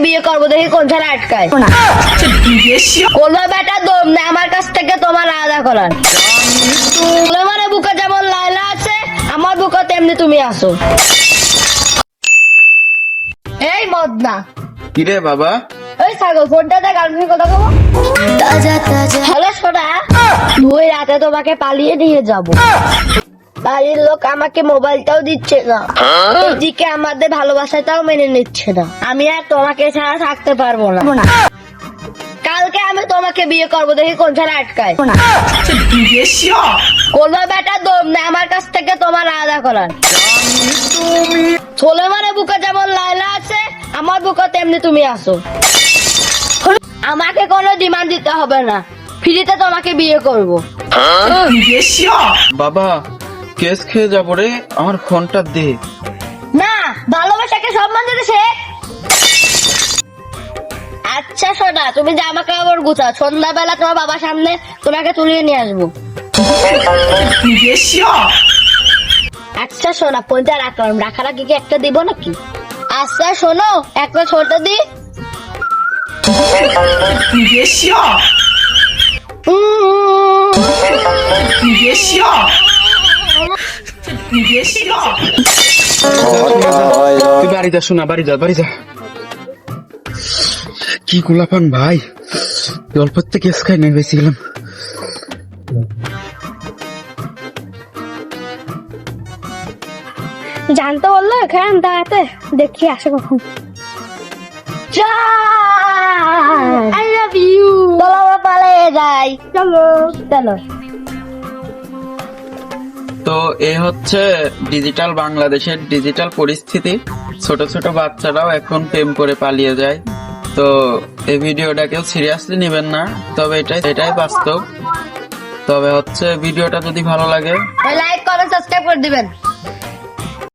বিয়ে করবো, দেখি কোন ছেলে আটকায়। কোনো বেটা দম নেই আমার কাছ থেকে তোমার আলাদা করার। মানে বুকে যেমন লাইলা আছে, আমার বুকে তেমনি তুমি আসো। এই মদনা, কিরে বাবা? ওই ছাগল ফোনটা দেখ, গার্লফ্রেন্ড কথা কব। হ্যালো সোনা, তুই রাতে তোমাকে পালিয়ে নিয়ে যাব। বাড়ির লোক আমাকে মোবাইলটাও দিচ্ছে না, এদিকে আমাদের ভালোবাসাটাও মেনে নিচ্ছে না। আমি আর তোমাকে ছাড়া থাকতে পারবো না। কালকে আমি তোমাকে বিয়ে করবো, দেখি কোন ছেলে আটকায়। কোনো বেটা দম নেই আমার কাছ থেকে তোমার আলাদা করার। ছোলে মানে বুকে যেমন লাইলা আছে, আমার বুকে তেমনি তুমি আসো। আমাকে কোনো ডিমান্ড দিতে হবে না, ফ্রিতে তোমাকে বিয়ে করব। বাবা কেস খেয়ে যাবো রে, আমার ফোনটা দে। না, ভালোবাসাকে সম্মান দিতে শেখ। আচ্ছা সোনা, তুমি জামা কাপড় গুছাও, সন্ধ্যাবেলা তোমার বাবার সামনে তোমাকে তুলিয়ে নিয়ে আসবো। আচ্ছা সোনা, ফোনটা রাখলাম, রাখার আগে কি একটা দিব নাকি? আচ্ছা শোনো, একটা ছোট দি। তুই বাড়ি যা শোনা, বাড়ি যা, বাড়ি যা। কি গোলাপান ভাই, অল্পর থেকে কেস খাই নাই বেশি গেলাম। জানতে বললো এখানে দাঁড়াতে, দেখি আসে কখন। I love you. চলো আমরা পালিয়ে যাই, চলো চলো। তো এ হচ্ছে ডিজিটাল বাংলাদেশের ডিজিটাল পরিস্থিতি। ছোট ছোট বাচ্চারাও এখন প্রেম করে পালিয়ে যায়। তো এই ভিডিওটা কেউ সিরিয়াসলি নেবেন না, তবে এটাই বাস্তব। তবে হচ্ছে ভিডিওটা যদি ভালো লাগে লাইক কমেন্ট সাবস্ক্রাইব করে দিবেন।